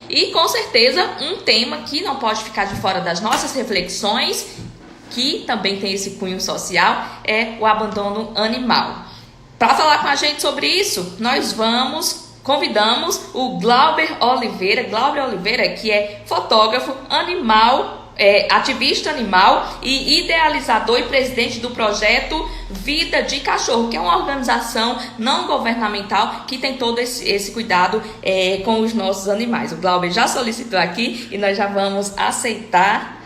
E com certeza um tema que não pode ficar de fora das nossas reflexões, que também tem esse cunho social, é o abandono animal. Para falar com a gente sobre isso, nós convidamos o Glauber Oliveira. Glauber Oliveira, que é fotógrafo animal, ativista animal e idealizador e presidente do projeto Vida de Cachorro, que é uma organização não governamental que tem todo esse cuidado com os nossos animais. O Glauber já solicitou aqui e nós já vamos aceitar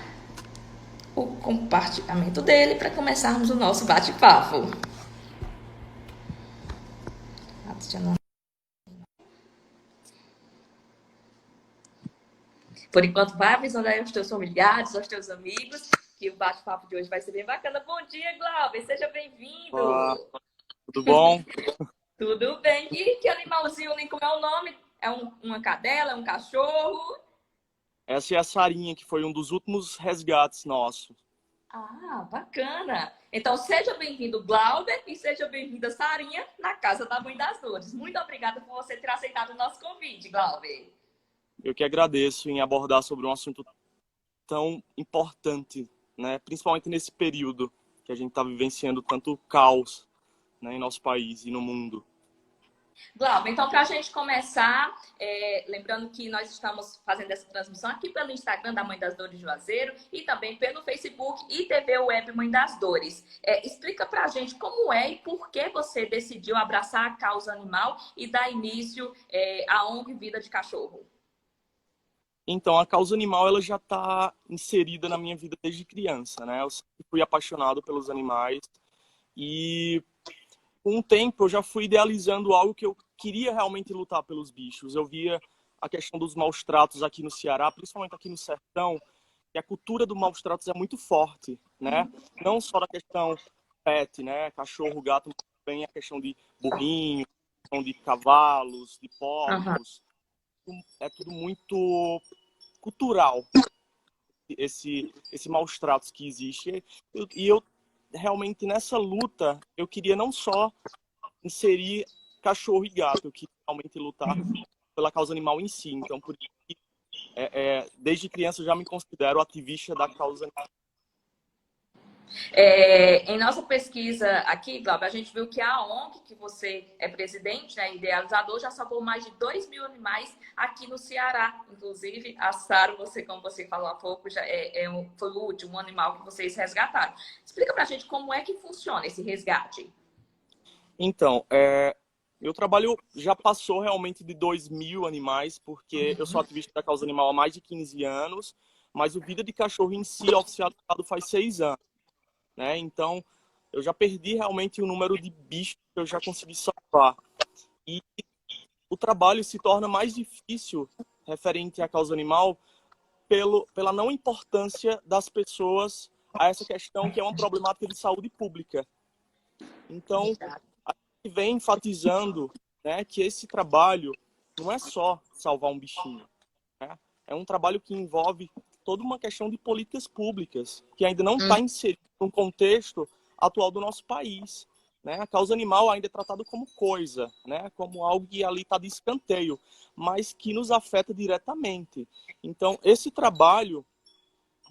o compartilhamento dele para começarmos o nosso bate-papo. Por enquanto, vai avisando aí aos teus familiares, aos teus amigos, que o bate-papo de hoje vai ser bem bacana. Bom dia, Glauber, seja bem-vindo. Olá, tudo bom? Tudo bem? E que animalzinho, nem como é o nome? É uma cadela, é um cachorro? Essa é a Sarinha, que foi um dos últimos resgates nossos. Ah, bacana. Então, seja bem-vindo, Glauber, e seja bem-vinda, Sarinha, na Casa da Mãe das Dores. Muito obrigada por você ter aceitado o nosso convite, Glauber. Eu que agradeço em abordar sobre um assunto tão importante, né? Principalmente nesse período que a gente está vivenciando tanto caos, né, em nosso país e no mundo. Glauber, então, para a gente começar, lembrando que nós estamos fazendo essa transmissão aqui pelo Instagram da Mãe das Dores Juazeiro e também pelo Facebook e TV Web Mãe das Dores. Explica para a gente como é e por que você decidiu abraçar a causa animal e dar início à ONG Vida de Cachorro. Então, a causa animal ela já está inserida na minha vida desde criança, né? Eu sempre fui apaixonado pelos animais e com o tempo eu já fui idealizando algo que eu queria realmente lutar pelos bichos. Eu via a questão dos maus tratos aqui no Ceará, principalmente aqui no sertão, e a cultura dos maus tratos é muito forte, né? Não só da questão pet, né? Cachorro, gato, mas também a questão de burrinho, a questão de cavalos, de Uhum. porcos. É tudo muito cultural, esse maus tratos que existe. E eu realmente nessa luta, eu queria não só inserir cachorro e gato, eu queria realmente lutar pela causa animal em si. Então, por isso que, desde criança eu já me considero ativista da causa animal. Em nossa pesquisa aqui, Glauber, a gente viu que a ONG, que você é presidente, né, idealizador, já salvou mais de 2.000 animais aqui no Ceará. Inclusive, a Saro, como você falou há pouco, foi o último animal que vocês resgataram. Explica pra gente como é que funciona esse resgate. Então, meu trabalho já passou realmente de 2.000 animais, porque eu sou ativista da causa animal há mais de 15 anos, mas o Vida de Cachorro em si, oficializado faz 6 anos. Né? Então, eu já perdi realmente o número de bichos que eu já consegui salvar. E o trabalho se torna mais difícil referente à causa animal pela não importância das pessoas a essa questão que é uma problemática de saúde pública. Então, a gente vem enfatizando, né, que esse trabalho não é só salvar um bichinho, né? É um trabalho que envolve toda uma questão de políticas públicas, que ainda não está inserido no contexto atual do nosso país. Né? A causa animal ainda é tratada como coisa, né? Como algo que ali está de escanteio, mas que nos afeta diretamente. Então, esse trabalho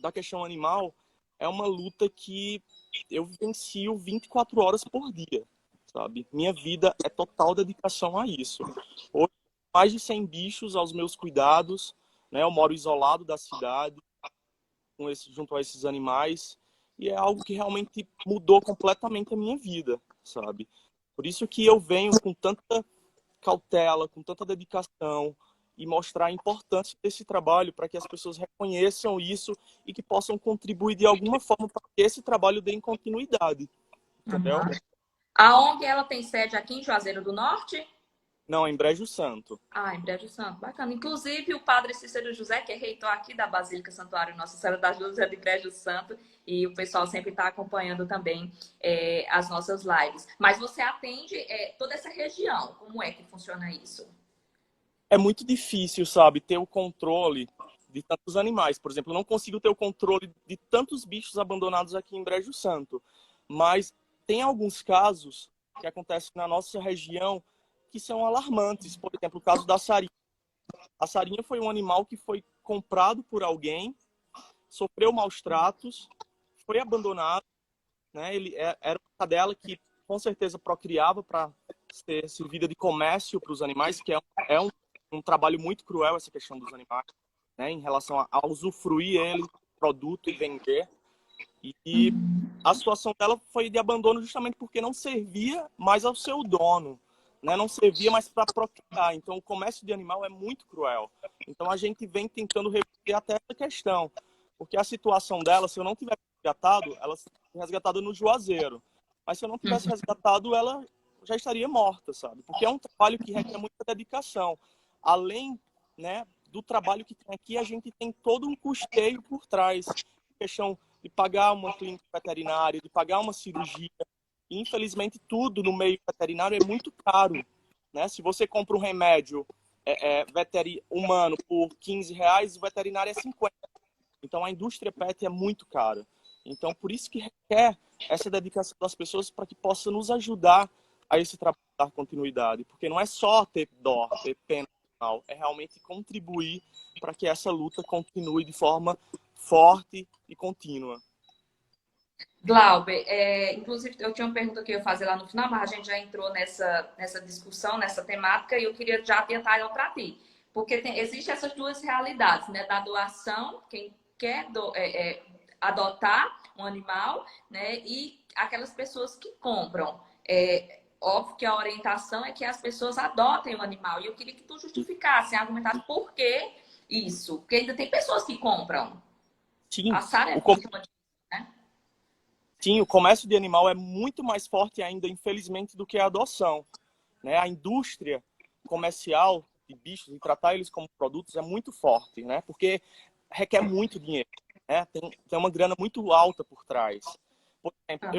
da questão animal é uma luta que eu vivencio 24 horas por dia, sabe? Minha vida é total dedicação a isso. Hoje, mais de 100 bichos aos meus cuidados, né? Eu moro isolado da cidade, junto a esses animais, e é algo que realmente mudou completamente a minha vida, sabe? Por isso que eu venho com tanta cautela, com tanta dedicação, e mostrar a importância desse trabalho para que as pessoas reconheçam isso e que possam contribuir de alguma forma para que esse trabalho dê continuidade, entendeu? Uhum. A ONG ela tem sede aqui em Juazeiro do Norte? Não, em Brejo Santo. Ah, em Brejo Santo, bacana. Inclusive, o padre Cícero José, que é reitor aqui da Basílica Santuário Nossa Senhora das Dores, é de Brejo Santo, e o pessoal sempre está acompanhando também as nossas lives. Mas você atende toda essa região, como é que funciona isso? É muito difícil, sabe, ter o controle de tantos animais. Por exemplo, eu não consigo ter o controle de tantos bichos abandonados aqui em Brejo Santo. Mas tem alguns casos que acontecem na nossa região que são alarmantes. Por exemplo, o caso da Sarinha. A Sarinha foi um animal que foi comprado por alguém, sofreu maus tratos, foi abandonado, né? Era uma cadela que com certeza procriava para ser servida de comércio para os animais, que um trabalho muito cruel essa questão dos animais, né? Em relação a usufruir ele, produto e vender. E a situação dela foi de abandono justamente porque não servia mais ao seu dono, né? Não servia mais para procriar. Então, o comércio de animal é muito cruel. Então, a gente vem tentando reverter até essa questão. Porque a situação dela, se eu não tivesse resgatado, ela seria resgatada no Juazeiro. Mas se eu não tivesse resgatado, ela já estaria morta, sabe? Porque é um trabalho que requer muita dedicação. Além, né, do trabalho que tem aqui, a gente tem todo um custeio por trás. Questão de pagar uma clínica veterinária, de pagar uma cirurgia. E, infelizmente, tudo no meio veterinário é muito caro, né? Se você compra um remédio humano por R$ 15, o veterinário é 50. Então, a indústria pet é muito cara. Então, por isso que requer essa dedicação das pessoas para que possa nos ajudar a esse trabalho dar continuidade. Porque não é só ter dó, ter pena, é realmente contribuir para que essa luta continue de forma forte e contínua. Glauber, inclusive eu tinha uma pergunta que eu ia fazer lá no final, mas a gente já entrou nessa discussão, nessa temática, e eu queria já adiantar ela para ti. Porque existem essas duas realidades, né? Da doação, quem quer adotar um animal, né? E aquelas pessoas que compram. Óbvio que a orientação é que as pessoas adotem o animal. E eu queria que tu justificasse, argumentasse por que isso. Porque ainda tem pessoas que compram. Sim, A Sara né? Sim, o comércio de animal é muito mais forte ainda, infelizmente, do que a adoção, né? A indústria comercial de bichos e tratar eles como produtos é muito forte, né? Porque requer muito dinheiro, né? Tem uma grana muito alta por trás. Por exemplo,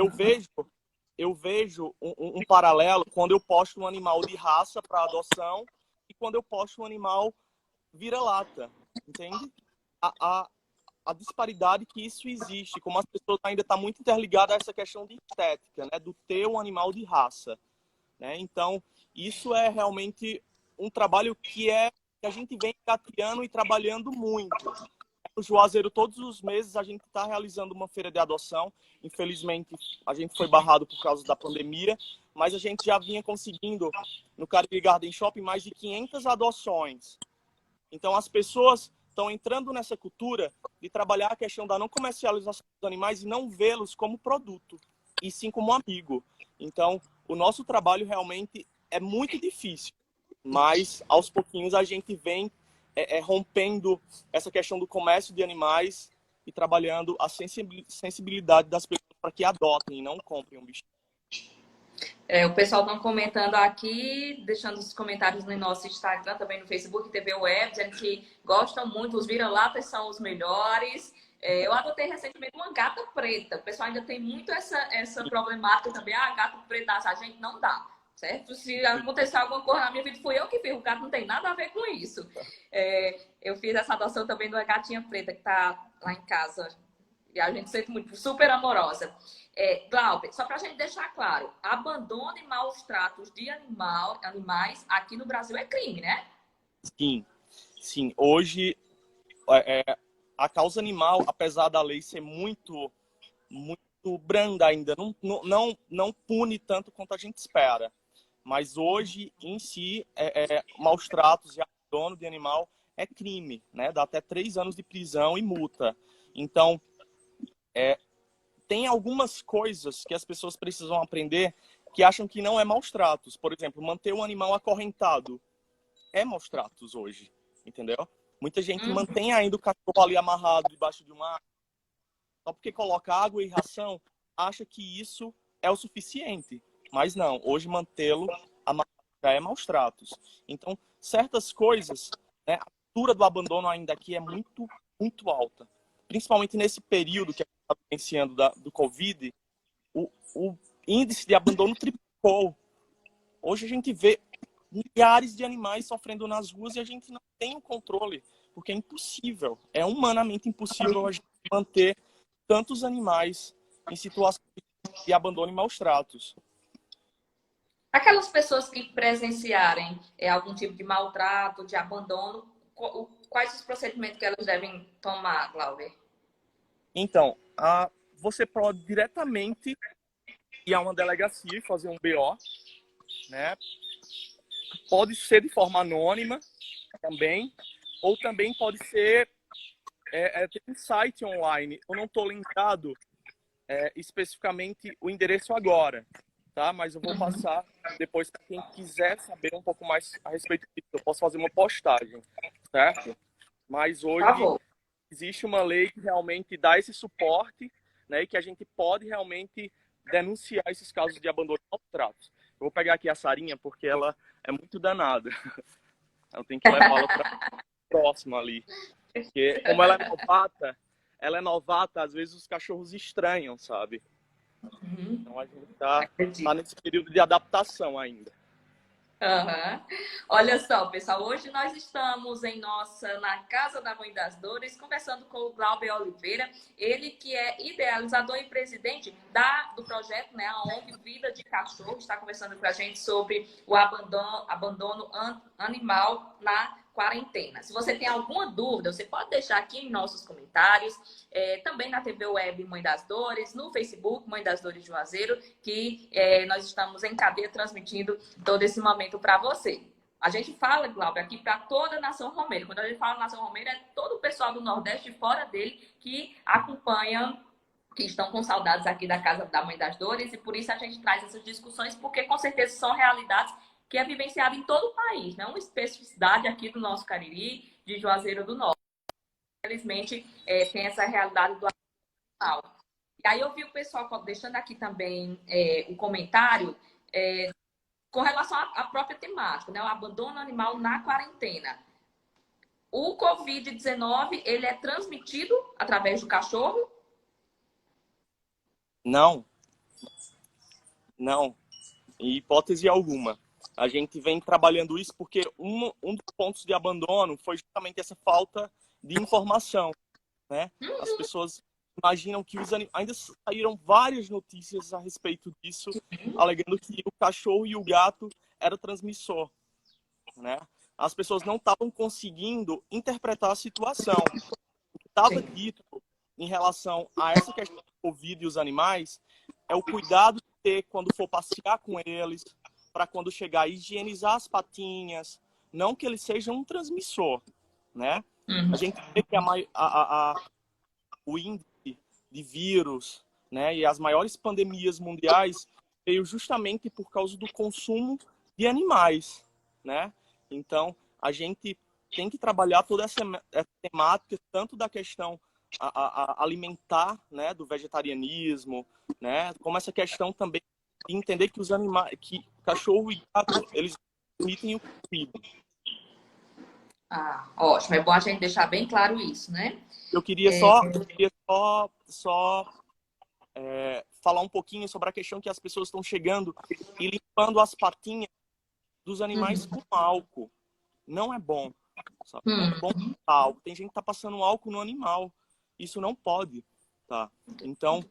eu vejo um paralelo quando eu posto um animal de raça para adoção e quando eu posto um animal vira-lata, entende? A disparidade que isso existe, como as pessoas ainda estão muito interligadas a essa questão de estética, né? Do ter um animal de raça, né? Então, isso é realmente um trabalho que a gente vem engateando e trabalhando muito. No Juazeiro, todos os meses, a gente está realizando uma feira de adoção. Infelizmente, a gente foi barrado por causa da pandemia, mas a gente já vinha conseguindo, no Cariri Garden Shopping, mais de 500 adoções. Então, as pessoas estão entrando nessa cultura de trabalhar a questão da não comercialização dos animais e não vê-los como produto, e sim como amigo. Então, o nosso trabalho realmente é muito difícil, mas aos pouquinhos a gente vem rompendo essa questão do comércio de animais e trabalhando a sensibilidade das pessoas para que adotem e não comprem um bicho. O pessoal está comentando aqui, deixando os comentários no nosso Instagram, também no Facebook, TV Web, dizendo que gostam muito, os vira-latas são os melhores. Eu adotei recentemente uma gata preta. O pessoal ainda tem muito essa problemática também. Ah, gato preta, a gente não dá, certo? Se acontecer alguma coisa na minha vida, fui eu que fiz. O gato não tem nada a ver com isso. Eu fiz essa adoção também de uma gatinha preta que está lá em casa. E a gente sente muito, super amorosa. Glauber, só para a gente deixar claro, abandono e maus tratos de animais aqui no Brasil é crime, né? Sim. Hoje, a causa animal, apesar da lei ser muito branda ainda, não pune tanto quanto a gente espera. Mas hoje, em si, maus tratos e abandono de animal é crime, né? Dá até 3 anos de prisão e multa. Então, tem algumas coisas que as pessoas precisam aprender que acham que não é maus tratos. Por exemplo, manter um animal acorrentado é maus tratos hoje, entendeu? Muita gente mantém ainda o cachorro ali amarrado debaixo de uma árvore, só porque coloca água e ração, acha que isso é o suficiente. Mas não, hoje mantê-lo amarrado já é maus tratos. Então, certas coisas, né, a cultura do abandono ainda aqui é muito, muito alta. Principalmente nesse período que a gente está vivenciando do Covid, o índice de abandono triplicou. Hoje a gente vê milhares de animais sofrendo nas ruas e a gente não tem o controle, porque é impossível, é humanamente impossível a gente manter tantos animais em situações de abandono e maus tratos. Aquelas pessoas que presenciarem algum tipo de maltrato, de abandono, quais os procedimentos que elas devem tomar, Glauber? Então, você pode diretamente ir a uma delegacia e fazer um BO, né? Pode ser de forma anônima também, ou também pode ser tem um site online. Eu não estou lembrado especificamente o endereço agora, tá? Mas eu vou passar depois para quem quiser saber um pouco mais a respeito disso. Eu posso fazer uma postagem, certo? Mas Por hoje favor. existe uma lei que realmente dá esse suporte, né? E que a gente pode realmente denunciar esses casos de abandono de maus tratos. Eu vou pegar aqui a Sarinha porque ela é muito danada. Eu tenho que levá-la para próxima ali. Porque como ela é novata, às vezes os cachorros estranham, sabe? Então a gente tá nesse período de adaptação ainda. Uhum. Olha só, pessoal, hoje nós estamos na Casa da Mãe das Dores, conversando com o Glauber Oliveira, ele que é idealizador e presidente do projeto, né, a ONG Vida de Cachorro, está conversando com a gente sobre o abandono animal na quarentena. Se você tem alguma dúvida, você pode deixar aqui em nossos comentários, também na TV Web Mãe das Dores, no Facebook Mãe das Dores Juazeiro, que nós estamos em cadeia transmitindo todo esse momento para você. A gente fala, Glauber, aqui para toda a Nação Romeira. Quando a gente fala Nação Romeira, é todo o pessoal do Nordeste e fora dele que acompanha, que estão com saudades aqui da Casa da Mãe das Dores, e por isso a gente traz essas discussões, porque com certeza são realidades que é vivenciada em todo o país, não uma especificidade aqui do nosso Cariri, de Juazeiro do Norte. Infelizmente, tem essa realidade do animal. E aí eu vi o pessoal deixando aqui também o comentário com relação à própria temática, né? O abandono animal na quarentena. O Covid-19, ele é transmitido através do cachorro? Não, não, em hipótese alguma. A gente vem trabalhando isso porque um dos pontos de abandono foi justamente essa falta de informação, né? As pessoas imaginam que ainda saíram várias notícias a respeito disso, alegando que o cachorro e o gato eram transmissor, né? As pessoas não estavam conseguindo interpretar a situação. O que estava dito em relação a essa questão do Covid e os animais é o cuidado de ter quando for passear com eles, para quando chegar higienizar as patinhas, não que eles sejam um transmissor, né? A gente vê que o índice de vírus, né, e as maiores pandemias mundiais veio justamente por causa do consumo de animais, né? Então, a gente tem que trabalhar toda essa temática, tanto da questão alimentar, né, do vegetarianismo, né, como essa questão também de entender que os animais, que cachorro e gato, eles permitem o cuido. Ótimo, é bom a gente deixar bem claro isso, né? Eu queria só falar um pouquinho sobre a questão que as pessoas estão chegando e limpando as patinhas dos animais com álcool. Não é bom. Sabe? Não é bom álcool. Tem gente que tá passando álcool no animal. Isso não pode, tá? Então,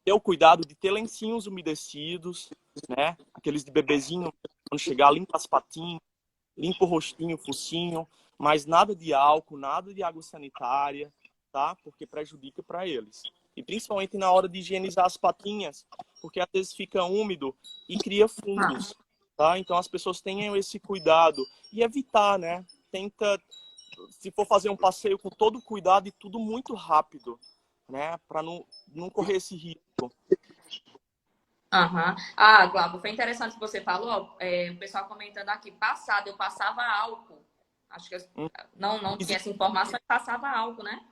ter o cuidado de ter lencinhos umedecidos, né? Aqueles de bebezinho, quando chegar, limpa as patinhas, limpa o rostinho, o focinho, mas nada de álcool, nada de água sanitária, tá? Porque prejudica para eles. E principalmente na hora de higienizar as patinhas, porque às vezes fica úmido e cria fungos, tá? Então as pessoas tenham esse cuidado e evitar, né? Tenta, se for fazer um passeio com todo cuidado e tudo muito rápido, né? Para não correr esse risco. Glauber, foi interessante o que você falou. O pessoal comentando aqui, eu passava álcool. Acho que eu não tinha essa informação, passava álcool, né?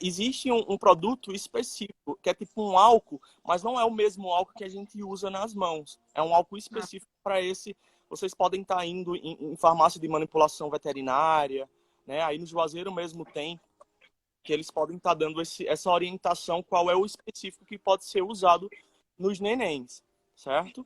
Existe um produto específico, que é tipo um álcool, mas não é o mesmo álcool que a gente usa nas mãos. É um álcool específico para esse. Vocês podem estar indo em farmácia de manipulação veterinária, né? Aí no Juazeiro mesmo tem, que eles podem estar dando essa orientação, qual é o específico que pode ser usado nos nenéns, certo?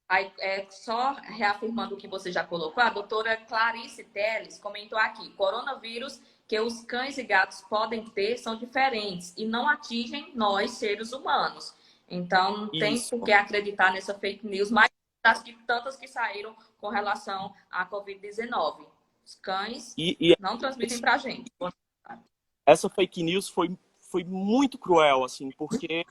Aí, só reafirmando o que você já colocou, a doutora Clarice Teles comentou aqui, coronavírus que os cães e gatos podem ter são diferentes e não atingem nós, seres humanos. Então, não tem por que acreditar nessa fake news, mais das que tantas que saíram com relação à Covid-19. Os cães E não transmitem para a gente. essa fake news foi muito cruel, assim, porque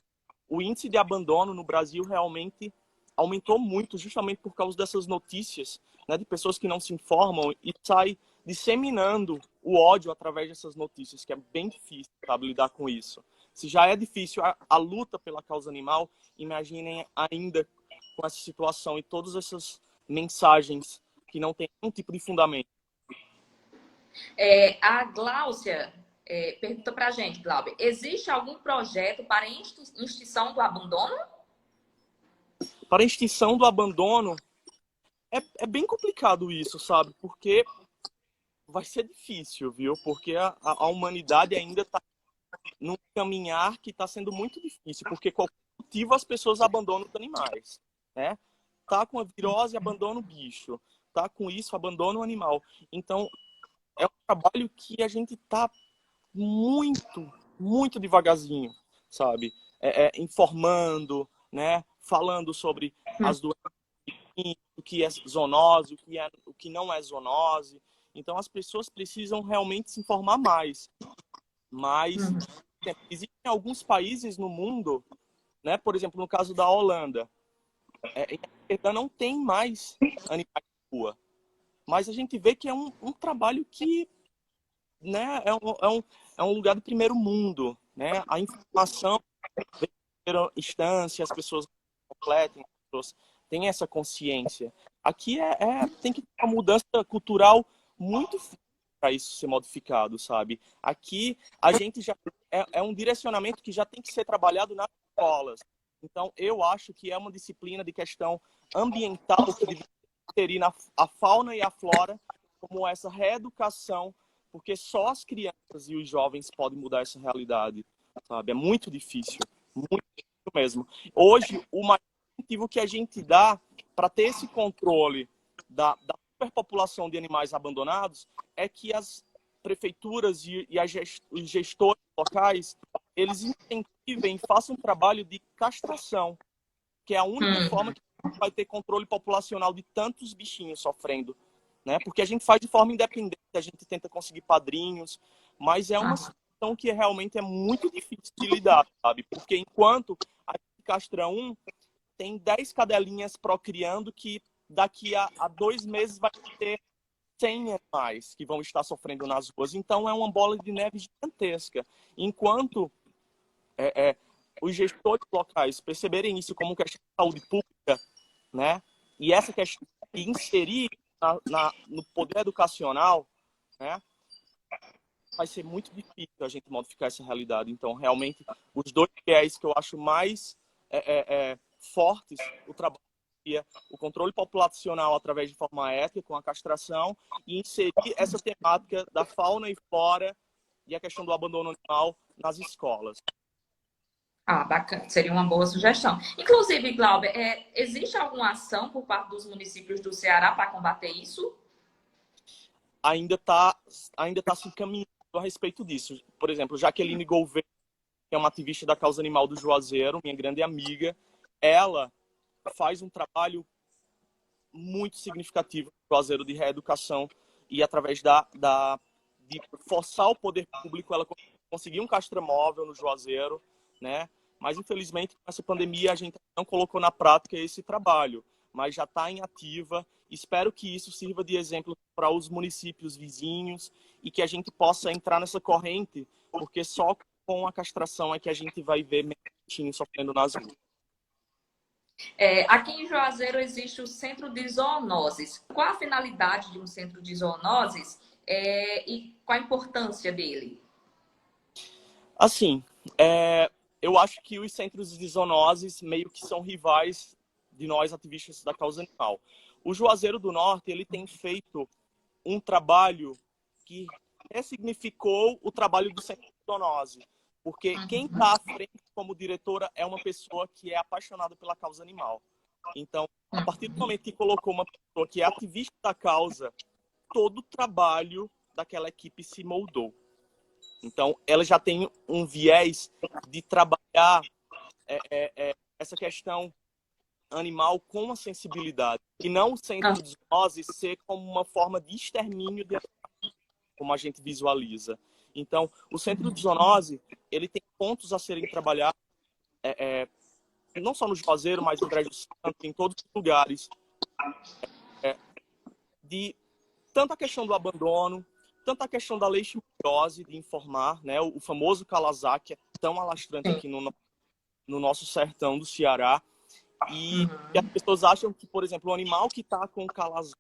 o índice de abandono no Brasil realmente aumentou muito, justamente por causa dessas notícias, né, de pessoas que não se informam e saem disseminando o ódio através dessas notícias, que é bem difícil, sabe, lidar com isso. Se já é difícil a luta pela causa animal, imaginem ainda com essa situação e todas essas mensagens que não têm nenhum tipo de fundamento. A Gláucia pergunta para a gente, Glauber, existe algum projeto para extinção do abandono? Para a extinção do abandono, é bem complicado isso, sabe? Porque vai ser difícil, viu? Porque a humanidade ainda está num caminhar que está sendo muito difícil, porque qualquer motivo as pessoas abandonam os animais, né? Tá com a virose, abandona o bicho. Tá com isso, abandona o animal. Então, é um trabalho que a gente tá muito, muito devagarzinho, sabe? Informando, né? Falando sobre as doenças, o que é zoonose, o que não é zoonose. Então, as pessoas precisam realmente se informar mais. Mas existem alguns países no mundo, né? Por exemplo, no caso da Holanda, em Amsterdã não tem mais animais de rua. Mas a gente vê que é um trabalho que, né, é um lugar do primeiro mundo, né? A informação vem em primeira instância, as pessoas completam, as pessoas têm essa consciência. Aqui tem que ter uma mudança cultural muito para isso ser modificado, sabe? Aqui a gente já é um direcionamento que já tem que ser trabalhado nas escolas. Então eu acho que é uma disciplina de questão ambiental que deveria inserir a fauna e a flora como essa reeducação, porque só as crianças e os jovens podem mudar essa realidade, sabe? É muito difícil mesmo. Hoje, o maior motivo que a gente dá para ter esse controle da superpopulação de animais abandonados é que as prefeituras e os gestores locais, eles incentivem e façam um trabalho de castração, que é a única forma que vai ter controle populacional de tantos bichinhos sofrendo, né? Porque a gente faz de forma independente, a gente tenta conseguir padrinhos, mas é uma situação que realmente é muito difícil de lidar, sabe? Porque enquanto a gente castra um, tem 10 cadelinhas procriando que daqui a 2 meses vai ter 100 animais que vão estar sofrendo nas ruas. Então é uma bola de neve gigantesca. Enquanto os gestores locais perceberem isso como questão de saúde pública, né? E essa questão de inserir no poder educacional, né? Vai ser muito difícil a gente modificar essa realidade. Então, realmente, os dois viés que eu acho mais fortes, o trabalho seria o controle populacional através de forma ética, com a castração, e inserir essa temática da fauna e flora e a questão do abandono animal nas escolas. Bacana. Seria uma boa sugestão. Inclusive, Glauber, existe alguma ação por parte dos municípios do Ceará para combater isso? Ainda tá se encaminhando a respeito disso. Por exemplo, Jaqueline Gouveia, que é uma ativista da causa animal do Juazeiro, minha grande amiga, ela faz um trabalho muito significativo no Juazeiro de reeducação e através de forçar o poder público, ela conseguiu um castramóvel no Juazeiro, né? Mas, infelizmente, com essa pandemia, a gente não colocou na prática esse trabalho, mas já está em ativa. Espero que isso sirva de exemplo para os municípios vizinhos e que a gente possa entrar nessa corrente, porque só com a castração é que a gente vai ver mentinhos sofrendo nas ruas. Aqui em Juazeiro existe o Centro de Zoonoses. Qual a finalidade de um centro de zoonoses e qual a importância dele? Assim, eu acho que os centros de zoonoses meio que são rivais de nós, ativistas da causa animal. O Juazeiro do Norte, ele tem feito um trabalho que ressignificou o trabalho do centro de zoonose. Porque quem está à frente como diretora é uma pessoa que é apaixonada pela causa animal. Então, a partir do momento que colocou uma pessoa que é ativista da causa, todo o trabalho daquela equipe se moldou. Então, ela já tem um viés de trabalhar essa questão animal com a sensibilidade. E não o centro de zoonose ser como uma forma de extermínio de animais, como a gente visualiza. Então, o centro de zoonose, ele tem pontos a serem trabalhados, não só no Juazeiro, mas no Brejo Santo, em todos os lugares, de tanto a questão do abandono, tanto a questão da leishmaniose, de informar, né, o famoso calazar, que é tão alastrante aqui no nosso sertão do Ceará, e as pessoas acham que, por exemplo, o animal que está com calazar,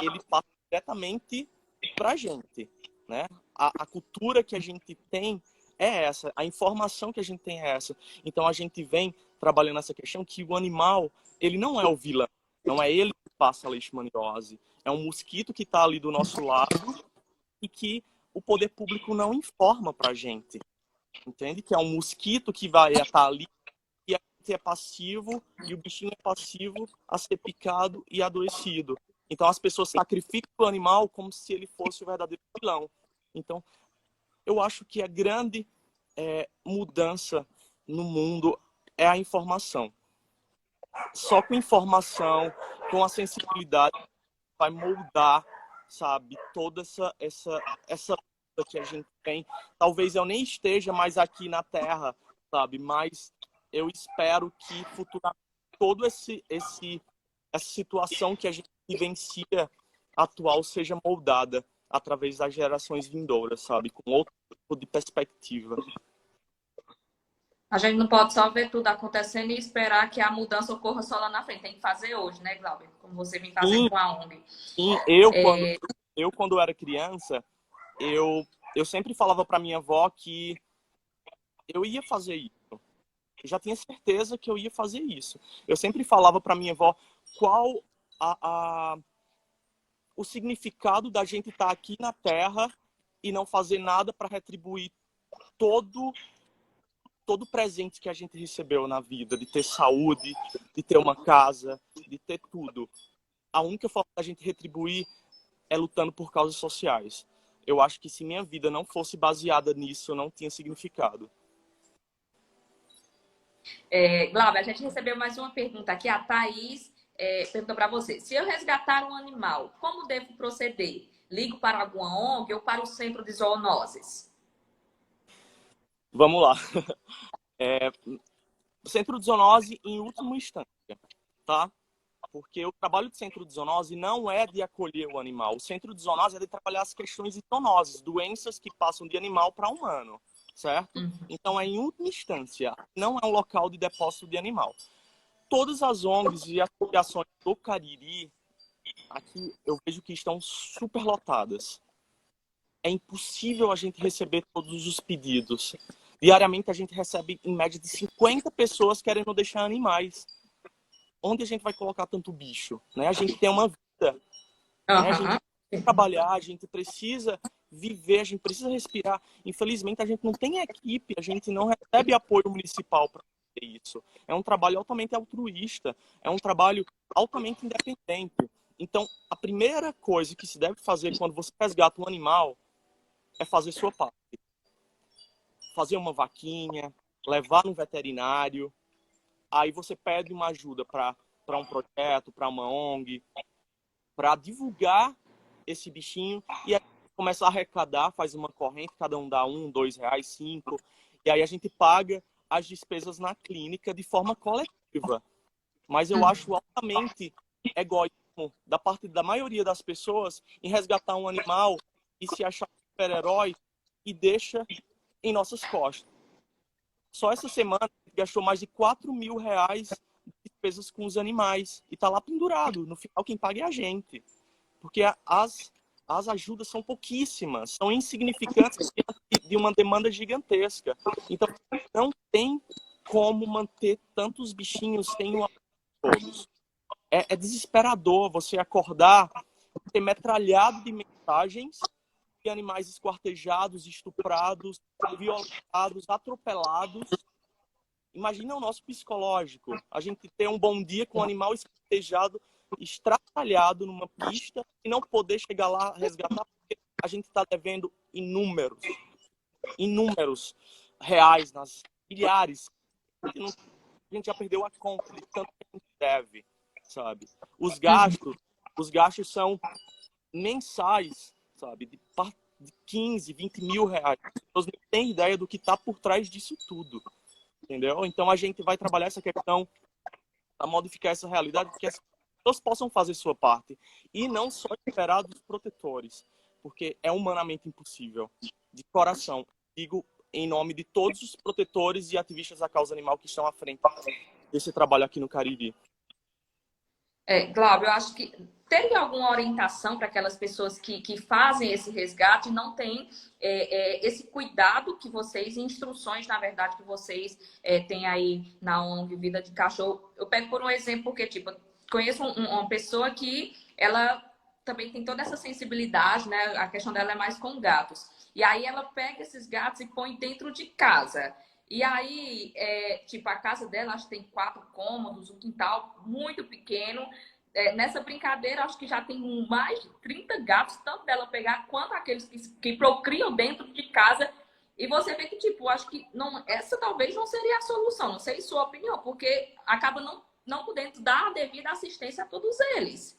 ele passa diretamente para a gente, né? A cultura que a gente tem é essa, a informação que a gente tem é essa. Então a gente vem trabalhando essa questão que o animal, ele não é o vilão, não é ele que passa a leishmaniose, é um mosquito que está ali do nosso lado e que o poder público não informa para a gente, entende? Que é um mosquito que vai estar ali e a gente é passivo e o bichinho é passivo a ser picado e adoecido. Então as pessoas sacrificam o animal como se ele fosse o verdadeiro vilão. Então eu acho que a grande mudança no mundo é a informação. Só com informação, com a sensibilidade, vai moldar, sabe, toda essa luta que a gente tem. Talvez eu nem esteja mais aqui na Terra, sabe, mas eu espero que futuramente toda essa situação que a gente vivencia atual seja moldada através das gerações vindouras, sabe, com outro tipo de perspectiva. A gente não pode só ver tudo acontecendo e esperar que a mudança ocorra só lá na frente. Tem que fazer hoje, né, Glauber? Como você vem fazendo com a ONG. Sim, quando era criança, eu sempre falava para minha avó que eu ia fazer isso. Eu já tinha certeza que eu ia fazer isso. Eu sempre falava para minha avó qual o significado da gente estar aqui na Terra e não fazer nada para retribuir todo o presente que a gente recebeu na vida, de ter saúde, de ter uma casa, de ter tudo. A única forma da gente retribuir é lutando por causas sociais. Eu acho que se minha vida não fosse baseada nisso, não tinha significado. Glauber, a gente recebeu mais uma pergunta aqui. A Thaís perguntou para você. Se eu resgatar um animal, como devo proceder? Ligo para alguma ONG ou para o centro de zoonoses? Vamos lá. Centro de zoonose em última instância, tá? Porque o trabalho de centro de zoonose não é de acolher o animal. O centro de zoonose é de trabalhar as questões de zoonoses, doenças que passam de animal para humano, certo? Então é em última instância, não é um local de depósito de animal. Todas as ONGs e associações do Cariri, aqui eu vejo que estão superlotadas. É impossível a gente receber todos os pedidos. Diariamente a gente recebe em média de 50 pessoas querendo deixar animais. Onde a gente vai colocar tanto bicho? Né? A gente tem uma vida. Né? A gente precisa trabalhar, a gente precisa viver, a gente precisa respirar. Infelizmente a gente não tem equipe, a gente não recebe apoio municipal para fazer isso. É um trabalho altamente altruísta, é um trabalho altamente independente. Então, a primeira coisa que se deve fazer quando você resgata um animal é fazer sua parte. Fazer uma vaquinha, levar no veterinário. Aí você pede uma ajuda para um projeto, para uma ONG, para divulgar esse bichinho. E aí começa a arrecadar, faz uma corrente, cada um dá R$1, R$2, R$5. E aí a gente paga as despesas na clínica de forma coletiva. Mas eu acho altamente egoísmo da parte da maioria das pessoas em resgatar um animal e se achar super-herói e deixa em nossas costas. Só essa semana gastou mais de R$4.000 de despesas com os animais e tá lá pendurado. No final quem paga é a gente, porque as ajudas são pouquíssimas, são insignificantes de uma demanda gigantesca. Então não tem como manter tantos bichinhos sem o apoio de todos. É desesperador você acordar, ter metralhado de mensagens de animais esquartejados, estuprados, violentados, atropelados. Imagina o nosso psicológico. A gente ter um bom dia com um animal esquartejado, estraçalhado numa pista e não poder chegar lá resgatar, porque a gente está devendo inúmeros reais, milhares. a gente já perdeu a conta de tanto que a gente deve, sabe? Os gastos são mensais, sabe? De 15, 20 mil reais. As pessoas não têm ideia do que está por trás disso tudo, entendeu? Então a gente vai trabalhar essa questão para modificar essa realidade, que as pessoas possam fazer sua parte. E não só esperar dos protetores, porque é humanamente impossível. De coração, digo em nome de todos os protetores e ativistas da causa animal que estão à frente desse trabalho aqui no Cariri. Glauber, eu acho que teria alguma orientação para aquelas pessoas que fazem esse resgate e não têm esse cuidado que vocês, instruções, na verdade, que vocês têm aí na ONG Vida de Cachorro. Eu pego por um exemplo, porque, tipo, eu conheço uma pessoa que ela também tem toda essa sensibilidade, né? A questão dela é mais com gatos. E aí ela pega esses gatos e põe dentro de casa. E aí, tipo, a casa dela, acho que tem 4 cômodos, um quintal muito pequeno. Nessa brincadeira, acho que já tem mais de 30 gatos, tanto dela pegar quanto aqueles que procriam dentro de casa. E você vê que, tipo, acho que essa talvez não seria a solução, não sei sua opinião, porque acaba não podendo dar a devida assistência a todos eles.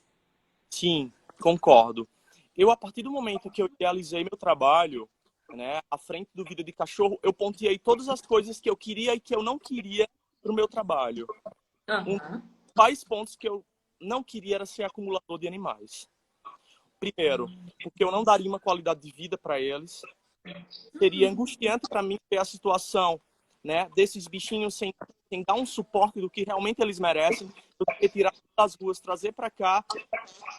Sim, concordo. Eu, a partir do momento que eu idealizei meu trabalho, né, à frente do Vida de Cachorro, eu pontuei todas as coisas que eu queria e que eu não queria para o meu trabalho. Um dos principais pontos que eu não queria era ser acumulador de animais. Primeiro, porque eu não daria uma qualidade de vida para eles. Seria angustiante para mim ter a situação, né, desses bichinhos sem dar um suporte do que realmente eles merecem. Eu tenho que tirar das ruas, trazer para cá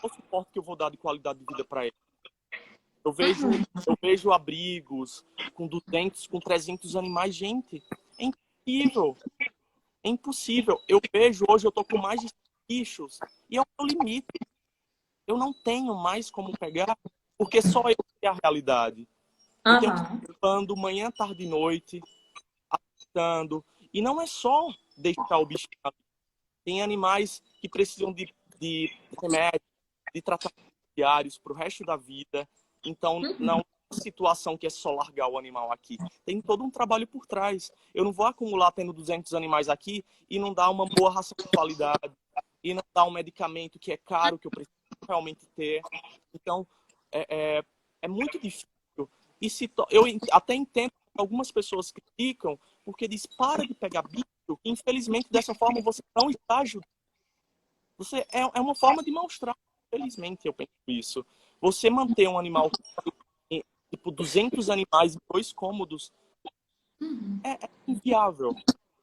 o suporte que eu vou dar de qualidade de vida para eles. Eu vejo abrigos com 200, com 300 animais. Gente, é impossível. É impossível. Eu vejo hoje, eu tô com mais de bichos e é o meu limite. Eu não tenho mais como pegar, porque só eu sei a realidade. Eu tenho que estar levando manhã, tarde e noite, assustando. E não é só deixar o bicho ali. Tem animais que precisam de remédio, de tratamentos diários para o resto da vida. Então, não é uma situação que é só largar o animal aqui. Tem todo um trabalho por trás. Eu não vou acumular tendo 200 animais aqui e não dar uma boa ração de qualidade, e não dar um medicamento que é caro, que eu preciso realmente ter. Então, é muito difícil. E eu até entendo que algumas pessoas criticam, porque diz, para de pegar bicho. Infelizmente, dessa forma, você não está ajudando. É uma forma de mostrar. Infelizmente, eu penso isso. Você manter um animal, tipo 200 animais em 2 cômodos, é inviável.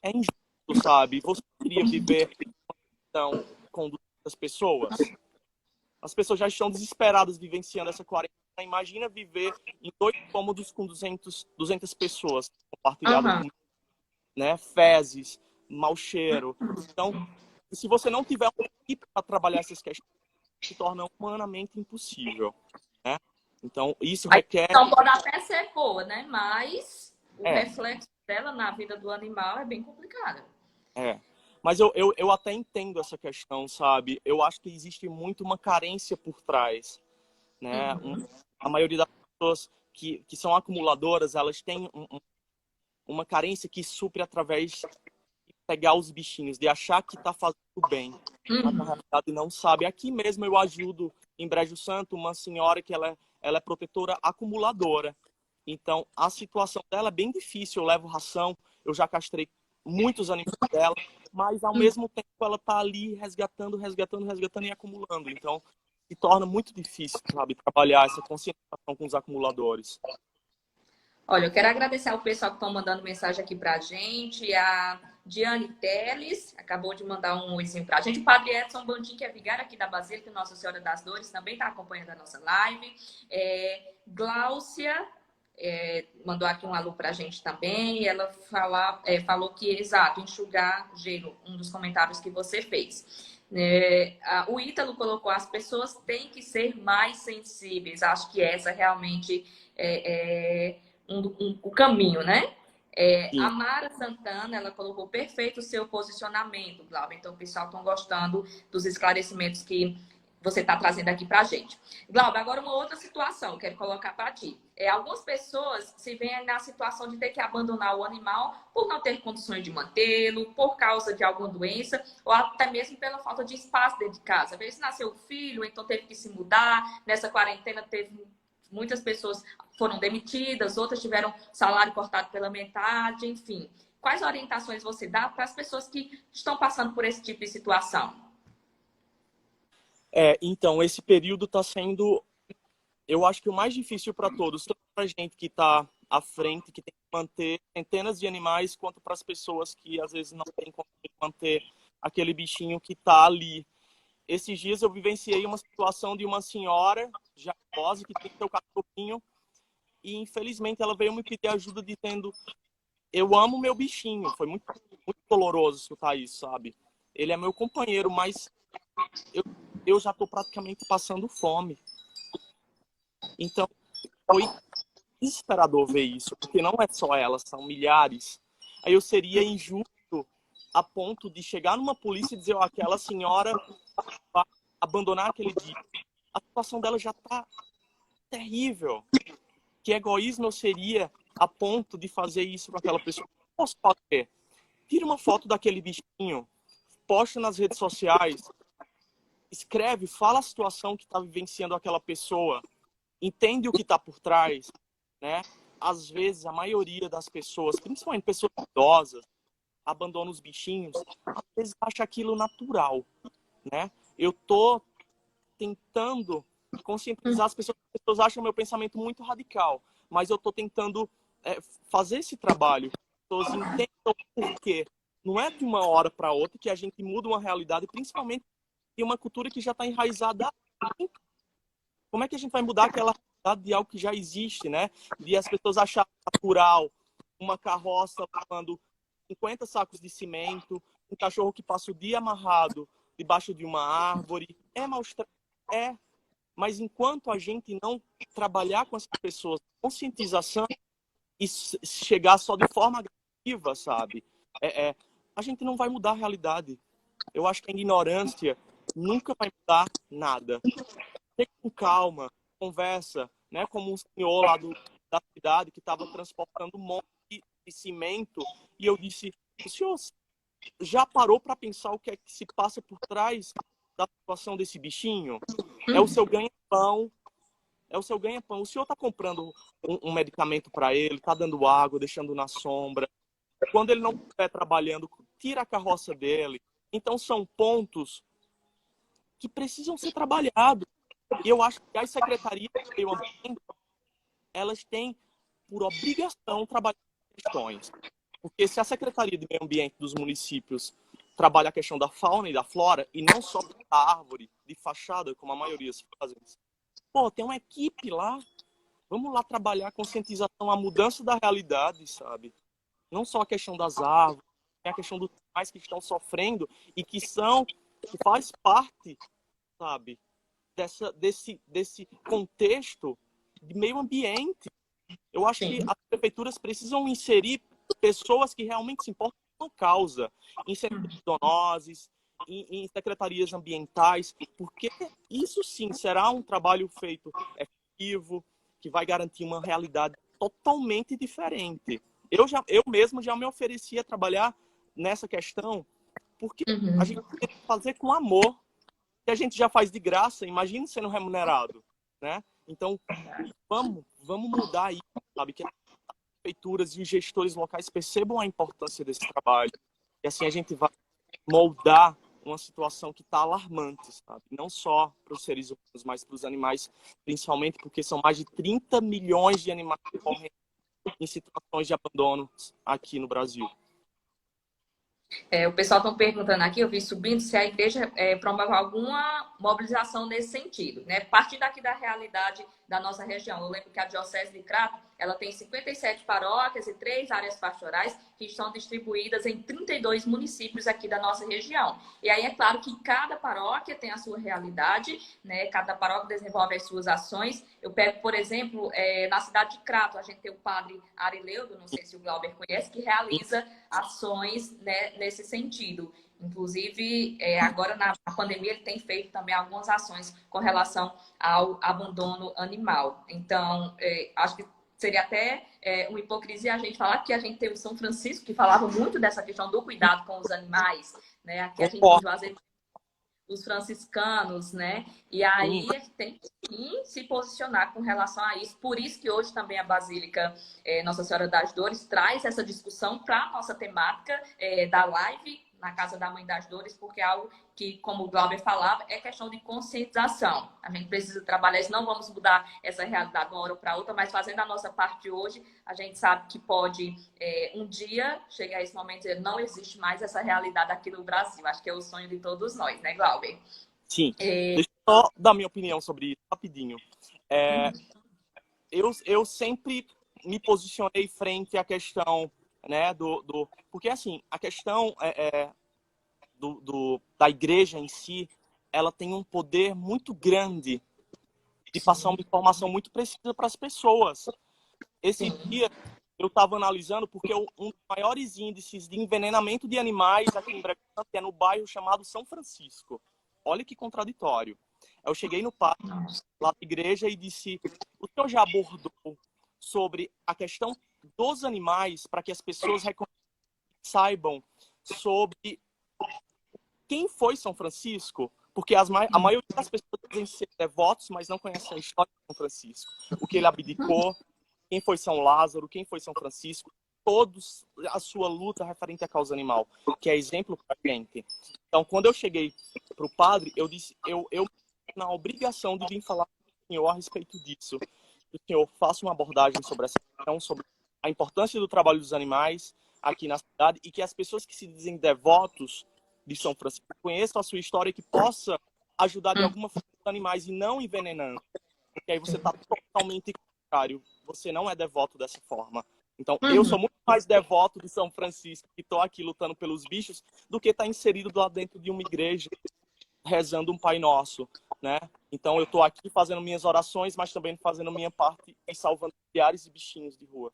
É injusto, sabe? Você queria viver então, com 200 pessoas? As pessoas já estão desesperadas vivenciando essa quarentena. Imagina viver em 2 cômodos com 200 pessoas compartilhadas com, né, fezes, mau cheiro. Então, se você não tiver uma equipe para trabalhar essas questões, se torna humanamente impossível, né? Então, isso requer... Então, pode até ser boa, né? Mas o reflexo dela na vida do animal é bem complicado. Mas eu até entendo essa questão, sabe? Eu acho que existe muito uma carência por trás, né? A maioria das pessoas que são acumuladoras, elas têm uma carência que supre através de pegar os bichinhos, de achar que está fazendo bem, mas na realidade não sabe. Aqui mesmo eu ajudo em Brejo Santo uma senhora que ela é protetora acumuladora. Então a situação dela é bem difícil. Eu levo ração, eu já castrei muitos animais dela, mas ao mesmo tempo ela está ali resgatando e acumulando. Então se torna muito difícil, sabe, trabalhar essa conscientização com os acumuladores. Olha, eu quero agradecer ao pessoal que estão mandando mensagem aqui pra gente. A Diane Teles acabou de mandar um oizinho pra gente. O Padre Edson Bandim, que é vigário aqui da Basílica Nossa Senhora das Dores, também está acompanhando a nossa live. Gláucia mandou aqui um alô pra gente também. E ela falou que, exato, enxugar gelo, um dos comentários que você fez. O Ítalo colocou, as pessoas têm que ser mais sensíveis. Acho que essa realmente o caminho, né? A Mara Santana, ela colocou perfeito o seu posicionamento, Glauber. Então, o pessoal está gostando dos esclarecimentos que você está trazendo aqui para a gente. Glauber, agora uma outra situação, quero colocar para ti. Algumas pessoas se veem na situação de ter que abandonar o animal por não ter condições de mantê-lo, por causa de alguma doença, ou até mesmo pela falta de espaço dentro de casa. Às vezes nasceu o filho, então teve que se mudar. Nessa quarentena teve muitas pessoas foram demitidas, outras tiveram salário cortado pela metade, enfim. Quais orientações você dá para as pessoas que estão passando por esse tipo de situação? Então, esse período está sendo, eu acho que o mais difícil para todos, tanto para a gente que está à frente, que tem que manter centenas de animais, quanto para as pessoas que às vezes não têm como manter aquele bichinho que está ali. Esses dias eu vivenciei uma situação de uma senhora já idosa que tem seu cachorrinho e infelizmente ela veio me pedir ajuda dizendo: eu amo meu bichinho. Foi muito, muito doloroso escutar isso, sabe? Ele é meu companheiro, mas eu, eu já estou praticamente passando fome. Então, foi desesperador ver isso, porque não é só ela, são milhares. Aí eu seria injusto a ponto de chegar numa polícia e dizer: ó, aquela senhora vai abandonar aquele dia. A situação dela já está terrível. Que egoísmo eu seria a ponto de fazer isso com aquela pessoa? Posso fazer? Tira uma foto daquele bichinho, posta nas redes sociais, escreve, fala a situação que está vivenciando aquela pessoa, entende o que está por trás, né? Às vezes, a maioria das pessoas, principalmente pessoas idosas, abandonam os bichinhos, às vezes acha aquilo natural, né? Eu tô tentando conscientizar as pessoas acham meu pensamento muito radical, mas eu tô tentando fazer esse trabalho, as pessoas entendam o porquê. Não é de uma hora para outra que a gente muda uma realidade, principalmente em uma cultura que já está enraizada. Como é que a gente vai mudar aquela realidade de algo que já existe, né? De as pessoas acharem natural uma carroça levando 50 sacos de cimento, um cachorro que passa o dia amarrado debaixo de uma árvore. É maus-tratos, mas enquanto a gente não trabalhar com essas pessoas, conscientização e chegar só de forma agressiva, sabe? A gente não vai mudar a realidade. Eu acho que a ignorância nunca vai mudar nada. Tem com calma, conversa, né? Como um senhor lá da cidade que estava transportando um monte de cimento e eu disse: o senhor já parou para pensar o que é que se passa por trás da situação desse bichinho? É o seu ganha-pão. É o seu ganha-pão. O senhor está comprando um medicamento para ele, está dando água, deixando na sombra. Quando ele não estiver trabalhando, tira a carroça dele. Então, são pontos que precisam ser trabalhados. E eu acho que as secretarias do meio ambiente, elas têm por obrigação trabalhar questões. Porque se a Secretaria de Meio Ambiente dos municípios trabalha a questão da fauna e da flora, e não só da árvore de fachada, como a maioria se faz, pô, tem uma equipe lá, vamos lá trabalhar a conscientização, a mudança da realidade, sabe? Não só a questão das árvores, tem a questão dos animais que estão sofrendo e que faz parte, sabe, desse contexto de meio ambiente. Eu acho que as prefeituras precisam inserir pessoas que realmente se importam com a causa, em centros de zoonoses, em secretarias ambientais, porque isso sim será um trabalho feito efetivo, que vai garantir uma realidade totalmente diferente. Eu mesmo já me ofereci a trabalhar nessa questão, porque a gente tem que fazer com amor, que a gente já faz de graça, imagine sendo remunerado, né? Então, vamos mudar isso, sabe? Que as prefeituras e os gestores locais percebam a importância desse trabalho. E assim a gente vai moldar uma situação que está alarmante, sabe? Não só para os seres humanos, mas para os animais, principalmente porque são mais de 30 milhões de animais que morrem em situações de abandono aqui no Brasil. O pessoal está perguntando aqui, eu vi subindo, se a igreja promove alguma mobilização nesse sentido, né? Partindo aqui da realidade da nossa região. Eu lembro que a Diocese de Crato, ela tem 57 paróquias e 3 áreas pastorais que estão distribuídas em 32 municípios aqui da nossa região. E aí é claro que cada paróquia tem a sua realidade, né? Cada paróquia desenvolve as suas ações Eu pego, por exemplo, na cidade de Crato, a gente tem o padre Arileudo, não sei se o Glauber conhece, que realiza ações, né, nesse sentido. Inclusive, agora na pandemia, ele tem feito também algumas ações com relação ao abandono animal. Então, acho que seria até uma hipocrisia a gente falar que a gente tem o São Francisco, que falava muito dessa questão do cuidado com os animais, né? Aqui a gente tem Juazeiro, os franciscanos, né? E aí a gente tem que sim, se posicionar com relação a isso. Por isso que hoje também a Basílica Nossa Senhora das Dores traz essa discussão para a nossa temática da live na Casa da Mãe das Dores, porque é algo que, como o Glauber falava, é questão de conscientização. A gente precisa trabalhar isso, não vamos mudar essa realidade de uma hora para outra, mas fazendo a nossa parte hoje, a gente sabe que pode um dia chegar a esse momento e dizer, não existe mais essa realidade aqui no Brasil. Acho que é o sonho de todos nós, né, Glauber? Sim. Deixa eu só dar minha opinião sobre isso rapidinho. Eu sempre me posicionei frente à questão, né, porque assim, a questão da igreja em si, ela tem um poder muito grande de passar uma informação muito precisa para as pessoas. Esse dia eu estava analisando porque um dos maiores índices de envenenamento de animais aqui em Brasília é no bairro chamado São Francisco. Olha que contraditório. Eu cheguei no padre lá da igreja e disse: o senhor já abordou sobre a questão dos animais para que as pessoas saibam sobre quem foi São Francisco? Porque a maioria das pessoas dizem ser devotos, mas não conhecem a história de São Francisco. O que ele abdicou, quem foi São Lázaro, quem foi São Francisco, todos a sua luta referente à causa animal, que é exemplo para a gente. Então, quando eu cheguei para o padre, eu disse, eu na obrigação de vir falar com o senhor a respeito disso. Que o senhor faça uma abordagem sobre essa questão, sobre a importância do trabalho dos animais aqui na cidade e que as pessoas que se dizem devotos de São Francisco conheçam a sua história e que possa ajudar de alguma forma os animais e não envenenando. Porque aí você está totalmente contrário. Você não é devoto dessa forma. Então, eu sou muito mais devoto de São Francisco, que estou aqui lutando pelos bichos, do que estar inserido lá dentro de uma igreja, rezando um Pai Nosso, né? Então, eu estou aqui fazendo minhas orações, mas também fazendo minha parte e salvando milhares de bichinhos de rua.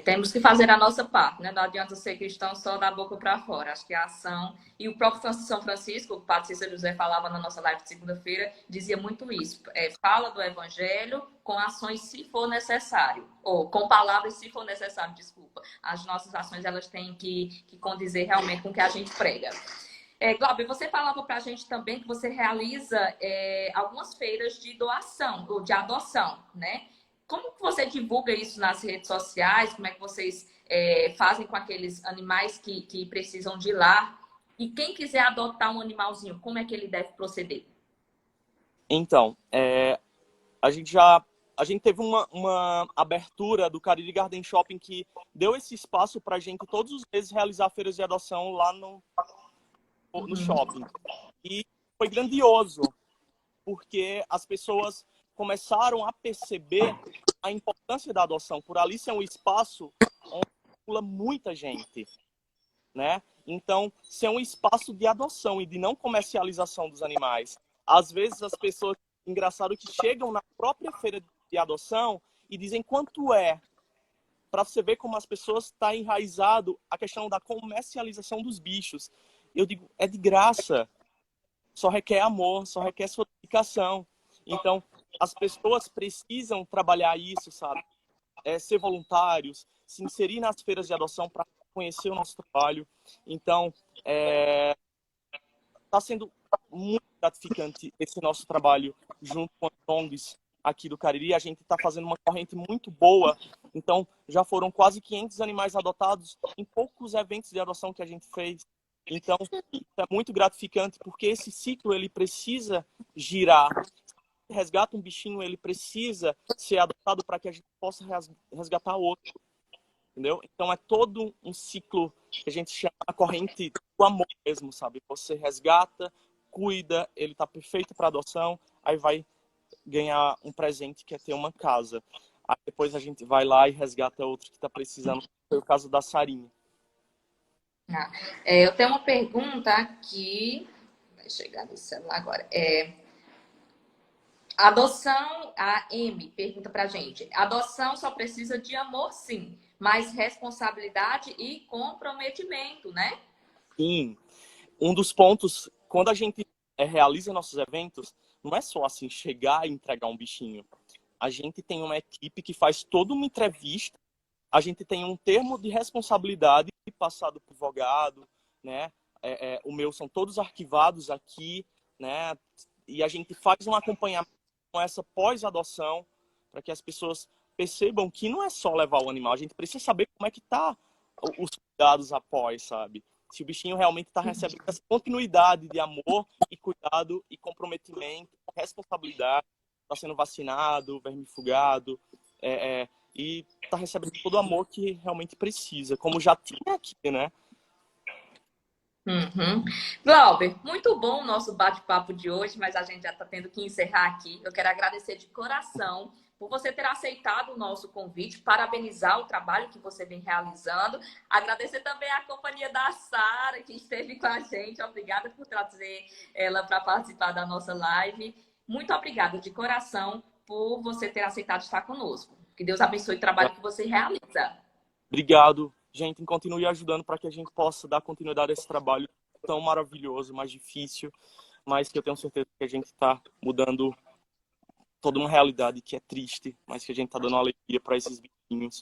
Temos que fazer a nossa parte, né? Não adianta ser cristão só da boca para fora. Acho que a ação. E o próprio São Francisco, o padre Cícero José falava na nossa live de segunda-feira, dizia muito isso. Fala do evangelho com ações se for necessário. Ou com palavras se for necessário, desculpa. As nossas ações elas têm que condizer realmente com o que a gente prega. Glauber, você falava para a gente também que você realiza algumas feiras de doação, ou de adoção, né? Como que você divulga isso nas redes sociais? Como é que vocês fazem com aqueles animais que precisam de lar? E quem quiser adotar um animalzinho, como é que ele deve proceder? Então, a gente teve uma abertura do Cariri Garden Shopping que deu esse espaço para a gente todos os meses realizar feiras de adoção lá no shopping. E foi grandioso, porque as pessoas começaram a perceber a importância da adoção. Por ali ser um espaço onde circula muita gente, né? Então, ser um espaço de adoção e de não comercialização dos animais. Às vezes as pessoas, engraçado, que chegam na própria feira de adoção e dizem quanto é, para você ver como as pessoas estão enraizado a questão da comercialização dos bichos. Eu digo, é de graça. Só requer amor, só requer sua dedicação. Então, as pessoas precisam trabalhar isso, sabe? Ser voluntários, se inserir nas feiras de adoção para conhecer o nosso trabalho. Então, está sendo muito gratificante esse nosso trabalho junto com as ONGs aqui do Cariri. A gente está fazendo uma corrente muito boa. Então, já foram quase 500 animais adotados em poucos eventos de adoção que a gente fez. Então, isso é muito gratificante, porque esse ciclo ele precisa girar. Se resgata um bichinho, ele precisa ser adotado para que a gente possa resgatar outro. Entendeu? Então, é todo um ciclo que a gente chama a corrente do amor mesmo, sabe? Você resgata, cuida, ele está perfeito para adoção, aí vai ganhar um presente que é ter uma casa. Aí depois a gente vai lá e resgata outro que está precisando. Foi o caso da Sarinha. Eu tenho uma pergunta aqui. Vai chegar no celular agora. Adoção, a M pergunta pra gente. Adoção só precisa de amor, sim, mas responsabilidade e comprometimento, né? Sim, um dos pontos, quando a gente realiza nossos eventos, não é só assim chegar e entregar um bichinho. A gente tem uma equipe que faz toda uma entrevista, a gente tem um termo de responsabilidade passado por advogado, né? O meu são todos arquivados aqui, né? E a gente faz um acompanhamento com essa pós-adoção para que as pessoas percebam que não é só levar o animal, a gente precisa saber como é que tá os cuidados após, sabe? Se o bichinho realmente está recebendo essa continuidade de amor e cuidado e comprometimento, responsabilidade, está sendo vacinado, vermifugado, e está recebendo todo o amor que realmente precisa, como já tinha aqui, né? Uhum. Glauber, muito bom o nosso bate-papo de hoje, mas a gente já está tendo que encerrar aqui. Eu quero agradecer de coração por você ter aceitado o nosso convite, parabenizar o trabalho que você vem realizando, agradecer também a companhia da Sara, que esteve com a gente. Obrigada por trazer ela para participar da nossa live. Muito obrigada de coração por você ter aceitado estar conosco. Que Deus abençoe o trabalho que você realiza. Obrigado, gente. Continue ajudando para que a gente possa dar continuidade a esse trabalho tão maravilhoso, mais difícil, mas que eu tenho certeza que a gente está mudando toda uma realidade que é triste, mas que a gente está dando alegria para esses bichinhos.